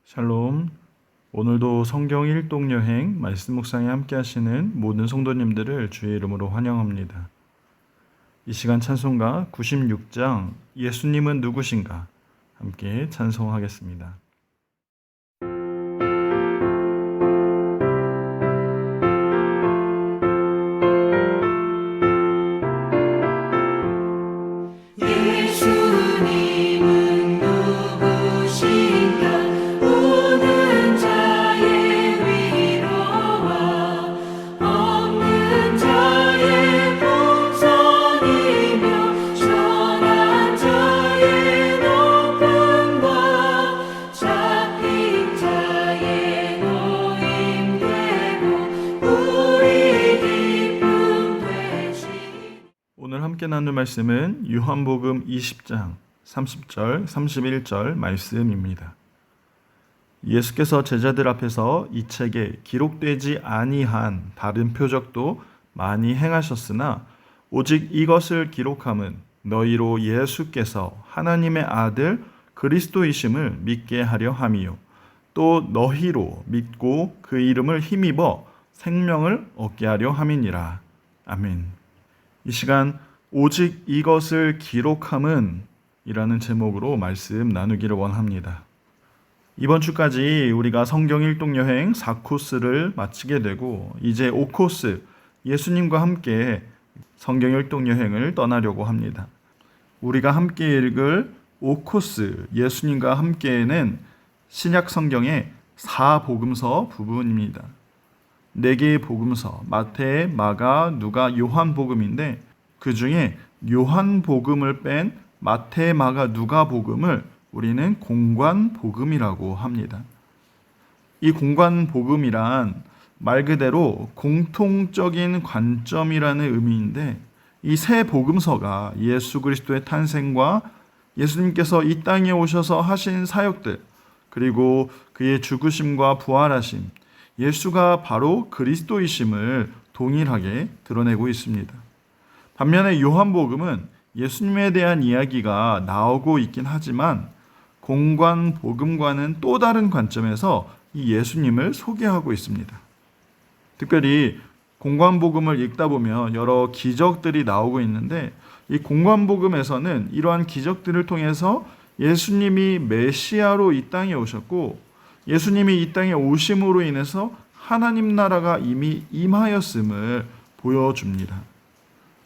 샬롬. 오늘도 성경 일독여행 말씀 묵상에 함께 하시는 모든 성도님들을 주의 이름으로 환영합니다. 이 시간 찬송가 96장 예수님은 누구신가 함께 찬송하겠습니다. 오늘 함께 나눌 말씀은 요한복음 20장 30절, 31절 말씀입니다. 예수께서 제자들 앞에서 이 책에 기록되지 아니한 다른 표적도 많이 행하셨으나 오직 이것을 기록함은 너희로 예수께서 하나님의 아들 그리스도이심을 믿게 하려 함이요 또 너희로 믿고 그 이름을 힘입어 생명을 얻게 하려 함이니라. 아멘. 이 시간 오직 이것을 기록함은 이라는 제목으로 말씀 나누기를 원합니다. 이번 주까지 우리가 성경 일독여행 4코스를 마치게 되고 이제 5코스 예수님과 함께 성경 일독여행을 떠나려고 합니다. 우리가 함께 읽을 5코스 예수님과 함께는 신약 성경의 4복음서 부분입니다. 4개의 복음서 마태, 마가, 누가, 요한복음인데 그 중에 요한복음을 뺀 마태, 마가, 누가복음을 우리는 공관복음이라고 합니다. 이 공관복음이란 말 그대로 공통적인 관점이라는 의미인데 이 세 복음서가 예수 그리스도의 탄생과 예수님께서 이 땅에 오셔서 하신 사역들 그리고 그의 죽으심과 부활하심 예수가 바로 그리스도이심을 동일하게 드러내고 있습니다. 반면에 요한복음은 예수님에 대한 이야기가 나오고 있긴 하지만 공관복음과는 또 다른 관점에서 이 예수님을 소개하고 있습니다. 특별히 공관복음을 읽다 보면 여러 기적들이 나오고 있는데 이 공관복음에서는 이러한 기적들을 통해서 예수님이 메시아로 이 땅에 오셨고 예수님이 이 땅에 오심으로 인해서 하나님 나라가 이미 임하였음을 보여줍니다.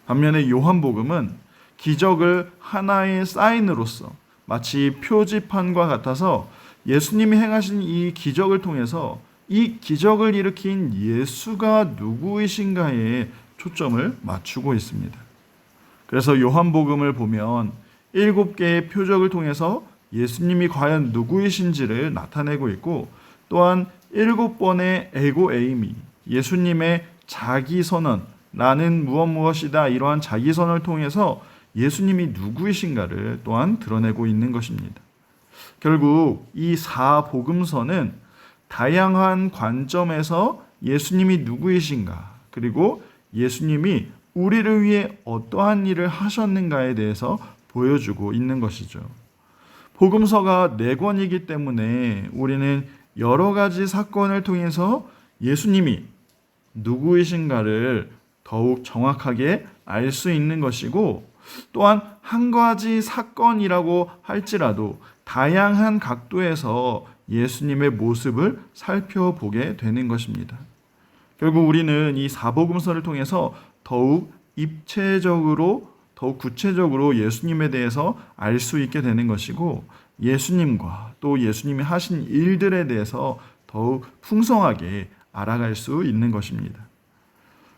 반면에 요한복음은 기적을 하나의 사인으로서 마치 표지판과 같아서 예수님이 행하신 이 기적을 통해서 이 기적을 일으킨 예수가 누구이신가에 초점을 맞추고 있습니다. 그래서 요한복음을 보면 7개의 표적을 통해서 예수님이 과연 누구이신지를 나타내고 있고 또한 7번의 에고에이미 예수님의 자기선언 나는 무엇이다 이러한 자기선언을 통해서 예수님이 누구이신가를 또한 드러내고 있는 것입니다. 결국 이 4복음서는 다양한 관점에서 예수님이 누구이신가 그리고 예수님이 우리를 위해 어떠한 일을 하셨는가에 대해서 보여주고 있는 것이죠. 복음서가 4권이기 때문에 우리는 여러 가지 사건을 통해서 예수님이 누구이신가를 더욱 정확하게 알 수 있는 것이고 또한 한 가지 사건이라고 할지라도 다양한 각도에서 예수님의 모습을 살펴보게 되는 것입니다. 결국 우리는 이 4복음서를 통해서 더욱 입체적으로 더욱 구체적으로 예수님에 대해서 알 수 있게 되는 것이고 예수님과 또 예수님이 하신 일들에 대해서 더욱 풍성하게 알아갈 수 있는 것입니다.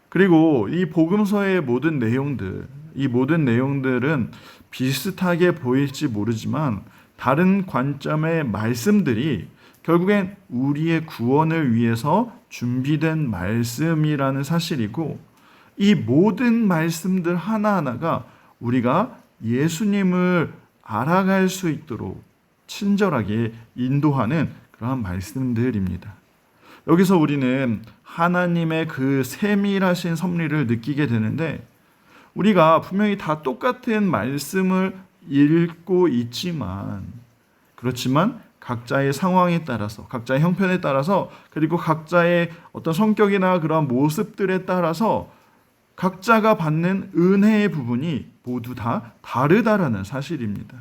그리고 이 복음서의 모든 내용들, 이 모든 내용들은 비슷하게 보일지 모르지만 다른 관점의 말씀들이 결국엔 우리의 구원을 위해서 준비된 말씀이라는 사실이고 이 모든 말씀들 하나하나가 우리가 예수님을 알아갈 수 있도록 친절하게 인도하는 그러한 말씀들입니다. 여기서 우리는 하나님의 그 세밀하신 섭리를 느끼게 되는데 우리가 분명히 다 똑같은 말씀을 읽고 있지만 그렇지만 각자의 상황에 따라서, 각자의 형편에 따라서, 그리고 각자의 어떤 성격이나 그런 모습들에 따라서 각자가 받는 은혜의 부분이 모두 다 다르다라는 사실입니다.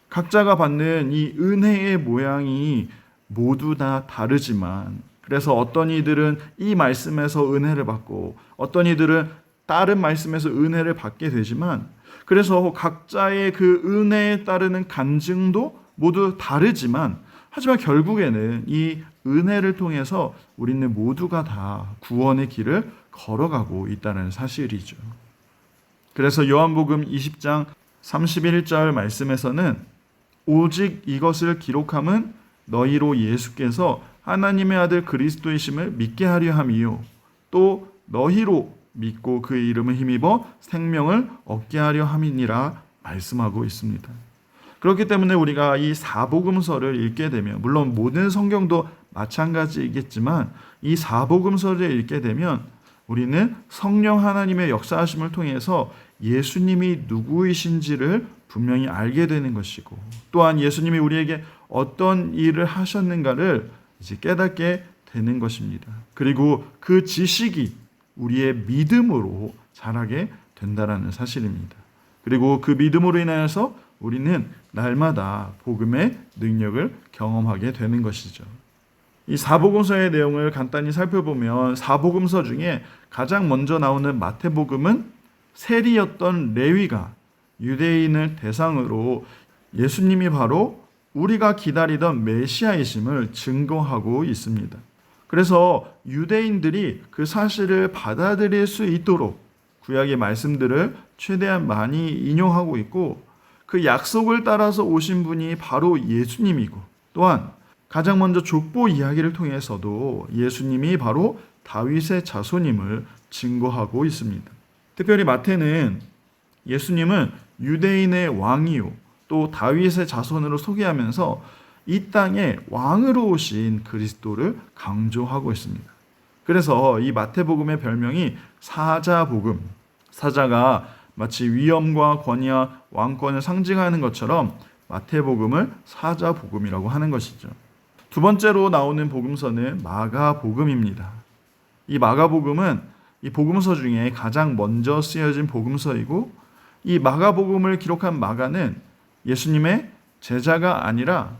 각자가 받는 이 은혜의 모양이 모두 다 다르지만, 그래서 어떤 이들은 이 말씀에서 은혜를 받고 어떤 이들은 다른 말씀에서 은혜를 받게 되지만, 그래서 각자의 그 은혜에 따르는 간증도 모두 다르지만, 하지만 결국에는 이 은혜를 통해서 우리는 모두가 다 구원의 길을 걸어가고 있다는 사실이죠. 그래서 요한복음 20장 31절 말씀에서는 오직 이것을 기록함은 너희로 예수께서 하나님의 아들 그리스도이심을 믿게 하려 함이요 또 너희로 믿고 그 이름을 힘입어 생명을 얻게 하려 함이니라 말씀하고 있습니다. 그렇기 때문에 우리가 이 사복음서를 읽게 되면, 물론 모든 성경도 마찬가지이겠지만 이 사복음서를 읽게 되면 우리는 성령 하나님의 역사하심을 통해서 예수님이 누구이신지를 분명히 알게 되는 것이고, 또한 예수님이 우리에게 어떤 일을 하셨는가를 이제 깨닫게 되는 것입니다. 그리고 그 지식이 우리의 믿음으로 자라게 된다는 사실입니다. 그리고 그 믿음으로 인하여서 우리는 날마다 복음의 능력을 경험하게 되는 것이죠. 이 사복음서의 내용을 간단히 살펴보면 사복음서 중에 가장 먼저 나오는 마태복음은 세리였던 레위가 유대인을 대상으로 예수님이 바로 우리가 기다리던 메시아이심을 증거하고 있습니다. 그래서 유대인들이 그 사실을 받아들일 수 있도록 구약의 말씀들을 최대한 많이 인용하고 있고, 그 약속을 따라서 오신 분이 바로 예수님이고, 또한 가장 먼저 족보 이야기를 통해서도 예수님이 바로 다윗의 자손임을 증거하고 있습니다. 특별히 마태는 예수님은 유대인의 왕이요 또 다윗의 자손으로 소개하면서 이 땅에 왕으로 오신 그리스도를 강조하고 있습니다. 그래서 이 마태복음의 별명이 사자복음, 사자가 마치 위엄과 권위와 왕권을 상징하는 것처럼 마태복음을 사자복음이라고 하는 것이죠. 두 번째로 나오는 복음서는 마가복음입니다. 이 마가복음은 이 복음서 중에 가장 먼저 쓰여진 복음서이고, 이 마가복음을 기록한 마가는 예수님의 제자가 아니라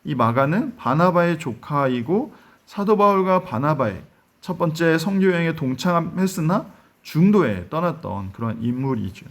이 마가는 바나바의 조카이고 사도 바울과 바나바의 첫 번째 선교 여행에 동참했으나 중도에 떠났던 그런 인물이죠.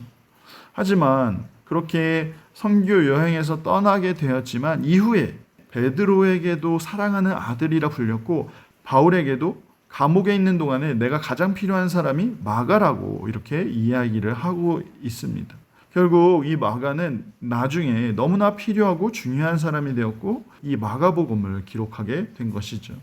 하지만 그렇게 선교 여행에서 떠나게 되었지만 이후에 베드로에게도 사랑하는 아들이라 불렸고, 바울에게도 감옥에 있는 동안에 내가 가장 필요한 사람이 마가라고 이렇게 이야기를 하고 있습니다. 결국 이 마가는 나중에 너무나 필요하고 중요한 사람이 되었고 이 마가복음을 기록하게 된 것이죠.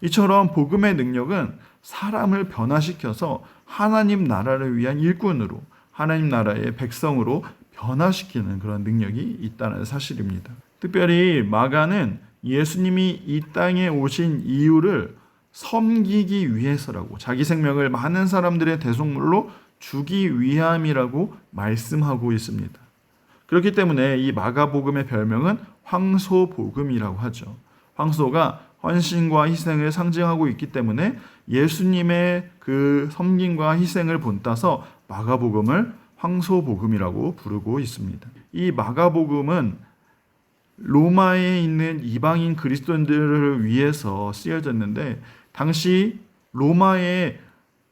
이처럼 복음의 능력은 사람을 변화시켜서 하나님 나라를 위한 일꾼으로, 하나님 나라의 백성으로 변화시키는 그런 능력이 있다는 사실입니다. 특별히 마가는 예수님이 이 땅에 오신 이유를 섬기기 위해서라고, 자기 생명을 많은 사람들의 대속물로 주기 위함이라고 말씀하고 있습니다. 그렇기 때문에 이 마가복음의 별명은 황소복음이라고 하죠. 황소가 헌신과 희생을 상징하고 있기 때문에 예수님의 그 섬김과 희생을 본따서 마가복음을 황소복음이라고 부르고 있습니다. 이 마가복음은 로마에 있는 이방인 그리스도인들을 위해서 쓰여졌는데, 당시 로마의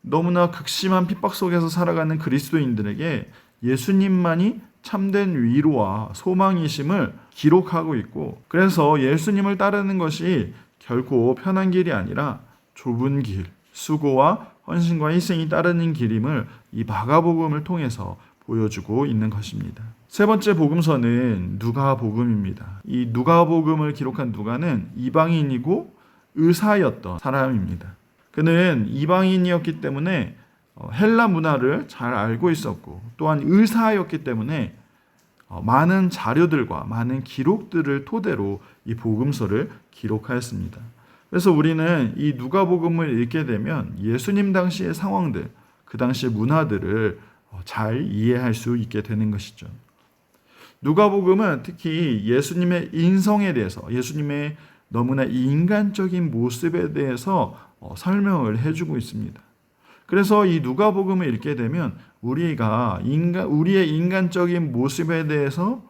너무나 극심한 핍박 속에서 살아가는 그리스도인들에게 예수님만이 참된 위로와 소망이심을 기록하고 있고, 그래서 예수님을 따르는 것이 결코 편한 길이 아니라 좁은 길, 수고와 헌신과 희생이 따르는 길임을 이 마가복음을 통해서 보여주고 있는 것입니다. 세 번째 복음서는 누가복음입니다. 이 누가복음을 기록한 누가는 이방인이고 의사였던 사람입니다. 그는 이방인이었기 때문에 헬라 문화를 잘 알고 있었고, 또한 의사였기 때문에 많은 자료들과 많은 기록들을 토대로 이 복음서를 기록하였습니다. 그래서 우리는 이 누가복음을 읽게 되면 예수님 당시의 상황들, 그 당시의 문화들을 잘 이해할 수 있게 되는 것이죠. 누가복음은 특히 예수님의 인성에 대해서, 예수님의 너무나 인간적인 모습에 대해서 설명을 해주고 있습니다. 그래서 이 누가복음을 읽게 되면 우리의 인간적인 모습에 대해서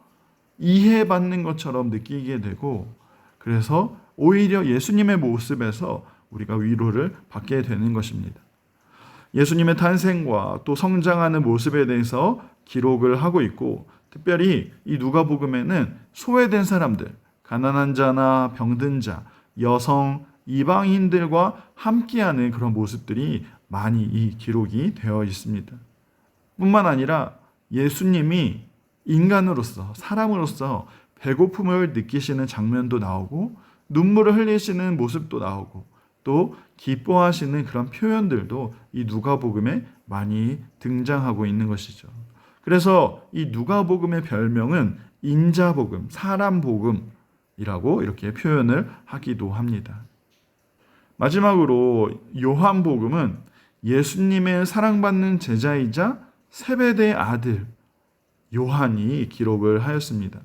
이해받는 것처럼 느끼게 되고, 그래서 오히려 예수님의 모습에서 우리가 위로를 받게 되는 것입니다. 예수님의 탄생과 또 성장하는 모습에 대해서 기록을 하고 있고, 특별히 이 누가복음에는 소외된 사람들, 가난한 자나 병든 자, 여성, 이방인들과 함께하는 그런 모습들이 많이 이 기록이 되어 있습니다. 뿐만 아니라 예수님이 인간으로서, 사람으로서 배고픔을 느끼시는 장면도 나오고, 눈물을 흘리시는 모습도 나오고, 또 기뻐하시는 그런 표현들도 이 누가복음에 많이 등장하고 있는 것이죠. 그래서 이 누가복음의 별명은 인자복음, 사람복음이라고 이렇게 표현을 하기도 합니다. 마지막으로 요한복음은 예수님의 사랑받는 제자이자 세베대의 아들 요한이 기록을 하였습니다.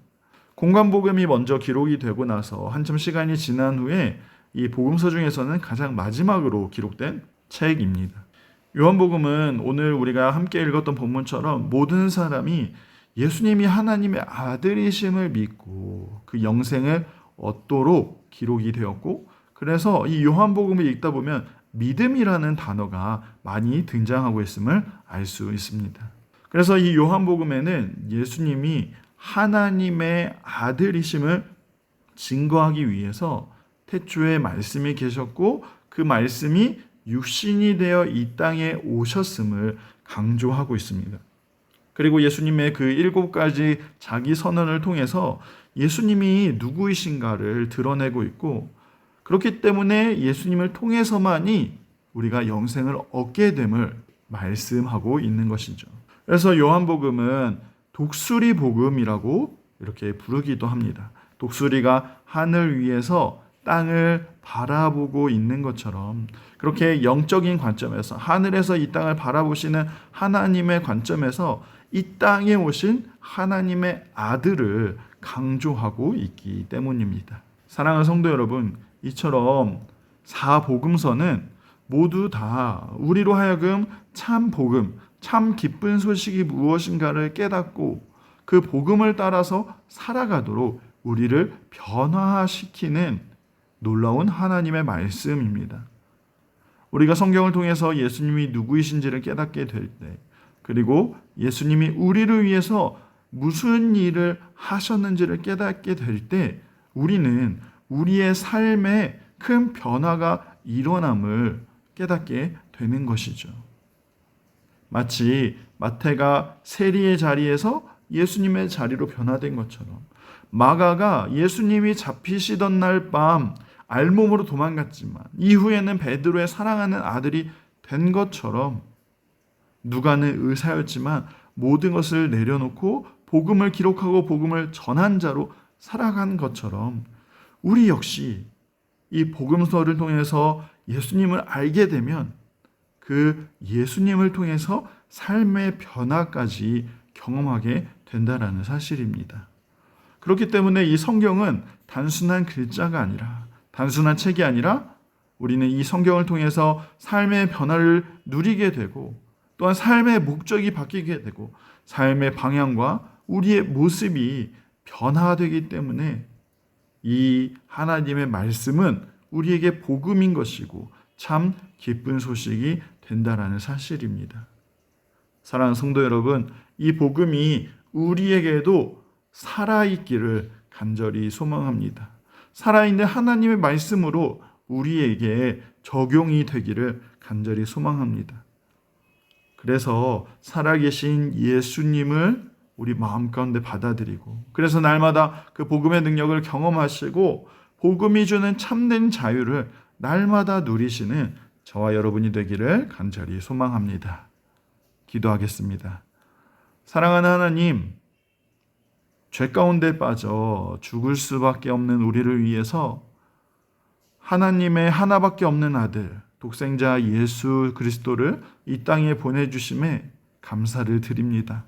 공관복음이 먼저 기록이 되고 나서 한참 시간이 지난 후에 이 복음서 중에서는 가장 마지막으로 기록된 책입니다. 요한복음은 오늘 우리가 함께 읽었던 본문처럼 모든 사람이 예수님이 하나님의 아들이심을 믿고 그 영생을 얻도록 기록이 되었고, 그래서 이 요한복음을 읽다 보면 믿음이라는 단어가 많이 등장하고 있음을 알 수 있습니다. 그래서 이 요한복음에는 예수님이 하나님의 아들이심을 증거하기 위해서 태초에 말씀이 계셨고 그 말씀이 육신이 되어 이 땅에 오셨음을 강조하고 있습니다. 그리고 예수님의 그 7가지 자기 선언을 통해서 예수님이 누구이신가를 드러내고 있고, 그렇기 때문에 예수님을 통해서만이 우리가 영생을 얻게 됨을 말씀하고 있는 것이죠. 그래서 요한복음은 독수리 복음이라고 이렇게 부르기도 합니다. 독수리가 하늘 위에서 땅을 바라보고 있는 것처럼, 그렇게 영적인 관점에서, 하늘에서 이 땅을 바라보시는 하나님의 관점에서 이 땅에 오신 하나님의 아들을 강조하고 있기 때문입니다. 사랑하는 성도 여러분, 이처럼 4복음서는 모두 다 우리로 하여금 참 복음, 참 기쁜 소식이 무엇인가를 깨닫고 그 복음을 따라서 살아가도록 우리를 변화시키는 놀라운 하나님의 말씀입니다. 우리가 성경을 통해서 예수님이 누구이신지를 깨닫게 될 때, 그리고 예수님이 우리를 위해서 무슨 일을 하셨는지를 깨닫게 될 때, 우리는 우리의 삶에 큰 변화가 일어남을 깨닫게 되는 것이죠. 마치 마태가 세리의 자리에서 예수님의 자리로 변화된 것처럼, 마가가 예수님이 잡히시던 날 밤 알몸으로 도망갔지만 이후에는 베드로의 사랑하는 아들이 된 것처럼, 누가는 의사였지만 모든 것을 내려놓고 복음을 기록하고 복음을 전한 자로 살아간 것처럼, 우리 역시 이 복음서를 통해서 예수님을 알게 되면 그 예수님을 통해서 삶의 변화까지 경험하게 된다라는 사실입니다. 그렇기 때문에 이 성경은 단순한 글자가 아니라, 단순한 책이 아니라 우리는 이 성경을 통해서 삶의 변화를 누리게 되고, 또한 삶의 목적이 바뀌게 되고, 삶의 방향과 우리의 모습이 변화되기 때문에 이 하나님의 말씀은 우리에게 복음인 것이고 참 기쁜 소식이 된다라는 사실입니다. 사랑하는 성도 여러분, 이 복음이 우리에게도 살아있기를 간절히 소망합니다. 살아있는 하나님의 말씀으로 우리에게 적용이 되기를 간절히 소망합니다. 그래서 살아계신 예수님을 우리 마음 가운데 받아들이고, 그래서 날마다 그 복음의 능력을 경험하시고 복음이 주는 참된 자유를 날마다 누리시는 저와 여러분이 되기를 간절히 소망합니다. 기도하겠습니다. 사랑하는 하나님, 죄 가운데 빠져 죽을 수밖에 없는 우리를 위해서 하나님의 하나밖에 없는 아들, 독생자 예수 그리스도를 이 땅에 보내주심에 감사를 드립니다.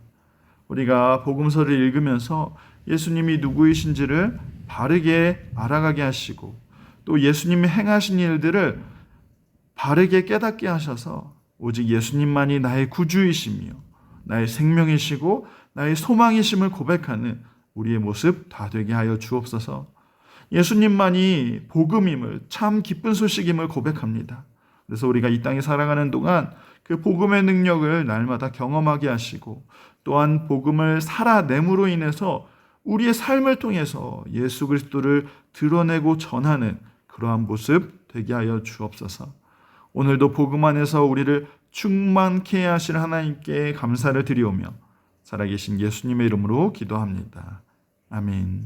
우리가 복음서를 읽으면서 예수님이 누구이신지를 바르게 알아가게 하시고 또 예수님이 행하신 일들을 바르게 깨닫게 하셔서 오직 예수님만이 나의 구주이시며 나의 생명이시고 나의 소망이심을 고백하는 우리의 모습 다 되게 하여 주옵소서. 예수님만이 복음임을, 참 기쁜 소식임을 고백합니다. 그래서 우리가 이 땅에 살아가는 동안 그 복음의 능력을 날마다 경험하게 하시고 또한 복음을 살아냄으로 인해서 우리의 삶을 통해서 예수 그리스도를 드러내고 전하는 그러한 모습 되게 하여 주옵소서. 오늘도 복음 안에서 우리를 충만케 하실 하나님께 감사를 드리오며 살아계신 예수님의 이름으로 기도합니다. 아멘.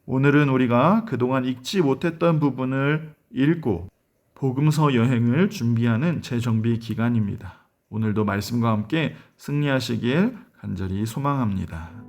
오늘은 우리가 그동안 읽지 못했던 부분을 읽고 복음서 여행을 준비하는 재정비 기간입니다. 오늘도 말씀과 함께 승리하시길 간절히 소망합니다.